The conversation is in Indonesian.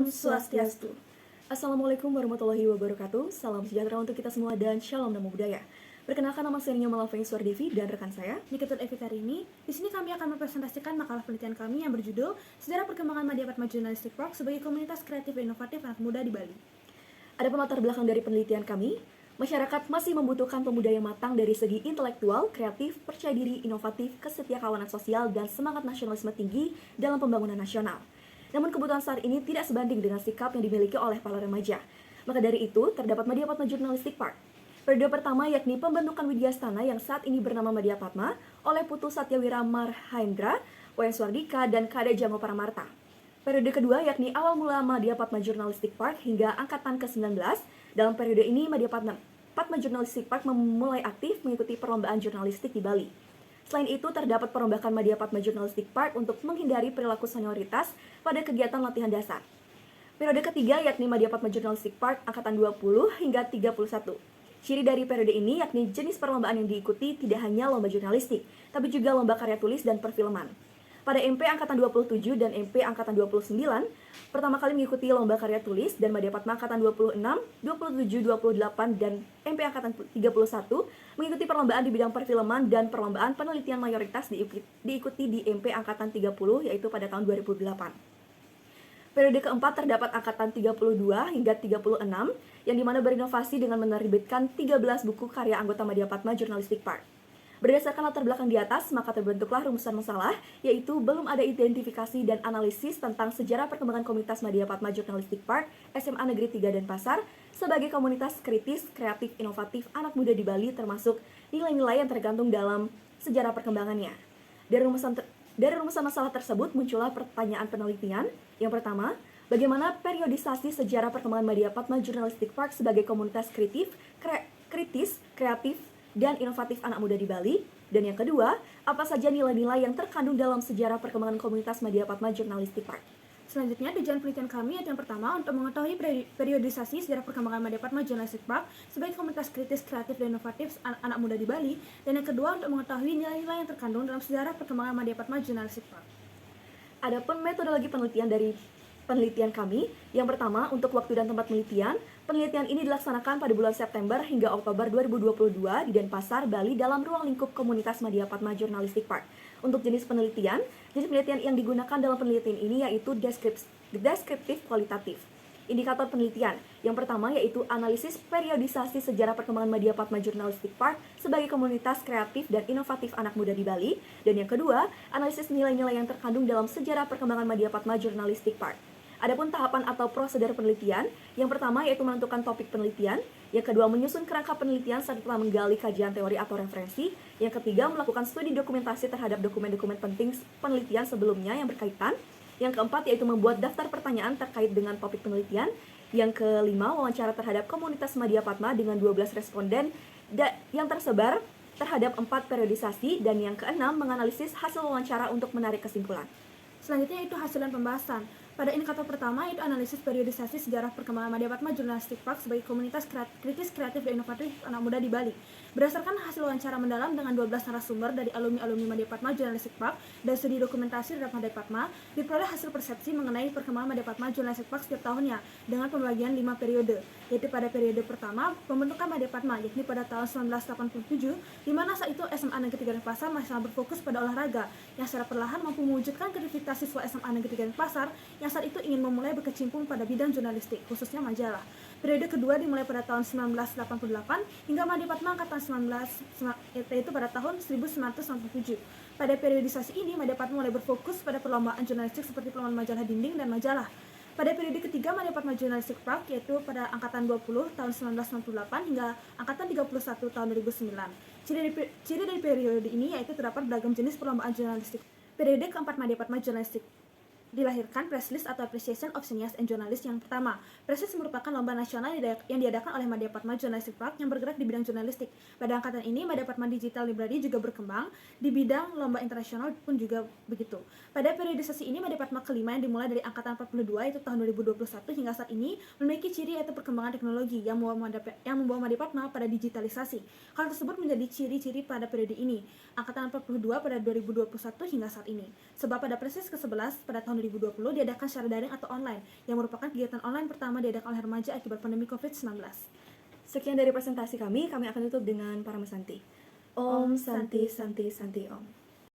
Om Swastiastu. Assalamualaikum warahmatullahi wabarakatuh. Salam sejahtera untuk kita semua dan shalom namo buddhaya. Perkenalkan, nama saya Nyonya Malaveng Suardevi dan rekan saya Niketut Evitarini. Di sini kami akan mempresentasikan makalah penelitian kami yang berjudul Sejarah Perkembangan Madyapadma Journalistic Park sebagai komunitas kreatif dan inovatif anak muda di Bali. Adapun latar belakang dari penelitian kami, masyarakat masih membutuhkan pemuda yang matang dari segi intelektual, kreatif, percaya diri, inovatif, kesetiakawanan sosial, dan semangat nasionalisme tinggi dalam pembangunan nasional. Namun kebutuhan saat ini tidak sebanding dengan sikap yang dimiliki oleh para remaja. Maka dari itu, terdapat Madyapadma Journalistic Park. Periode pertama yakni pembentukan Widyastana yang saat ini bernama Madyapadma oleh Putu Satyawira Marhaendra, Wayan Swardika, dan Kade Jango Paramarta. Periode kedua yakni awal mula Madyapadma Journalistic Park hingga angkatan ke-19. Dalam periode ini, Madyapadma Journalistic Park memulai aktif mengikuti perlombaan jurnalistik di Bali. Selain itu, terdapat perombakan Madyapadma Journalistic Park untuk menghindari perilaku senioritas pada kegiatan latihan dasar. Periode ketiga yakni Madyapadma Journalistic Park angkatan 20 hingga 31. Ciri dari periode ini yakni jenis perlombaan yang diikuti tidak hanya lomba jurnalistik, tapi juga lomba karya tulis dan perfilman. Pada MP angkatan 27 dan MP angkatan 29, pertama kali mengikuti lomba karya tulis dan Madyapadma angkatan 26, 27, 28, dan MP angkatan 31 mengikuti perlombaan di bidang perfilman dan perlombaan penelitian mayoritas diikuti di MP angkatan 30 yaitu pada tahun 2008. Periode keempat terdapat angkatan 32 hingga 36 yang dimana berinovasi dengan menerbitkan 13 buku karya anggota Madyapadma Journalistic Park. Berdasarkan latar belakang di atas, maka terbentuklah rumusan masalah, yaitu belum ada identifikasi dan analisis tentang sejarah perkembangan komunitas Madyapadma Journalistic Park SMA Negeri 3 Denpasar sebagai komunitas kritis, kreatif, inovatif anak muda di Bali, termasuk nilai-nilai yang tergantung dalam sejarah perkembangannya. Dari rumusan masalah tersebut muncullah pertanyaan penelitian. Yang pertama, bagaimana periodisasi sejarah perkembangan Madyapadma Journalistic Park sebagai komunitas kritis, kreatif, dan inovatif anak muda di Bali. Dan yang kedua, apa saja nilai-nilai yang terkandung dalam sejarah perkembangan komunitas Madyapadma Journalistic Park. Selanjutnya, tujuan penelitian kami yang pertama untuk mengetahui periodisasi sejarah perkembangan Madyapadma Journalistic Park sebagai komunitas kritis, kreatif, dan inovatif anak muda di Bali. Dan yang kedua, untuk mengetahui nilai-nilai yang terkandung dalam sejarah perkembangan Madyapadma Journalistic Park. Adapun metodologi penelitian dari penelitian kami, yang pertama untuk waktu dan tempat penelitian ini dilaksanakan pada bulan September hingga Oktober 2022 di Denpasar, Bali dalam ruang lingkup komunitas Madyapadma Journalistic Park. Untuk jenis penelitian yang digunakan dalam penelitian ini yaitu deskriptif kualitatif. Indikator penelitian, yang pertama yaitu analisis periodisasi sejarah perkembangan Madyapadma Journalistic Park sebagai komunitas kreatif dan inovatif anak muda di Bali. Dan yang kedua, analisis nilai-nilai yang terkandung dalam sejarah perkembangan Madyapadma Journalistic Park. Adapun tahapan atau prosedur penelitian, yang pertama yaitu menentukan topik penelitian, yang kedua menyusun kerangka penelitian setelah menggali kajian teori atau referensi, yang ketiga melakukan studi dokumentasi terhadap dokumen-dokumen penting penelitian sebelumnya yang berkaitan, yang keempat yaitu membuat daftar pertanyaan terkait dengan topik penelitian, yang kelima wawancara terhadap komunitas Madyapadma dengan 12 responden yang tersebar terhadap 4 periodisasi, dan yang keenam menganalisis hasil wawancara untuk menarik kesimpulan. Selanjutnya itu hasil dan pembahasan. Pada indikator pertama yaitu analisis periodisasi sejarah perkembangan Madyapadma Journalistic Park sebagai komunitas kritis, kreatif, dan inovatif anak muda di Bali. Berdasarkan hasil wawancara mendalam dengan 12 narasumber dari alumni Madyapadma Journalistic Park dan studi dokumentasi terhadap Madyapadma, diperoleh hasil persepsi mengenai perkembangan Madyapadma Journalistic Park setiap tahunnya dengan pembagian 5 periode, yaitu pada periode pertama pembentukan Madyapadma yakni pada tahun 1987, di mana saat itu SMA Negeri 3 Denpasar masih sangat berfokus pada olahraga yang secara perlahan mampu mewujudkan kreativitas siswa SMA Negeri 3 Denpasar yang saat itu ingin memulai berkecimpung pada bidang jurnalistik, khususnya majalah. Periode kedua dimulai pada tahun 1988 hingga Madyapadma angkatan 19, yaitu pada tahun 1997. Pada periodisasi ini, Madyapadma mulai berfokus pada perlombaan jurnalistik seperti perlombaan majalah dinding dan majalah. Pada periode ketiga Madyapadma Journalistic Park yaitu pada angkatan 20 tahun 1998 hingga angkatan 31 tahun 2009. Ciri dari periode ini yaitu terdapat beragam jenis perlombaan jurnalistik. Periode keempat Madyapadma Journalistic dilahirkan press list atau appreciation of seniors and journalists yang pertama. Press list merupakan lomba nasional yang diadakan oleh Madyapadma Journalistic Park yang bergerak di bidang jurnalistik. Pada angkatan ini, Madyapadma Digital Library juga berkembang di bidang lomba internasional pun juga begitu. Pada periodisasi ini, Madyapadma kelima yang dimulai dari angkatan 42 itu tahun 2021 hingga saat ini memiliki ciri yaitu perkembangan teknologi yang membawa Madyapadma pada digitalisasi. Hal tersebut menjadi ciri-ciri pada periode ini, angkatan 42 pada 2021 hingga saat ini. Sebab pada press list ke-11 pada tahun 2020 diadakan secara daring atau online, yang merupakan kegiatan online pertama diadakan oleh remaja akibat pandemi COVID-19. Sekian dari presentasi kami akan tutup dengan Paramasanti. Om Santi Santi Santi Om.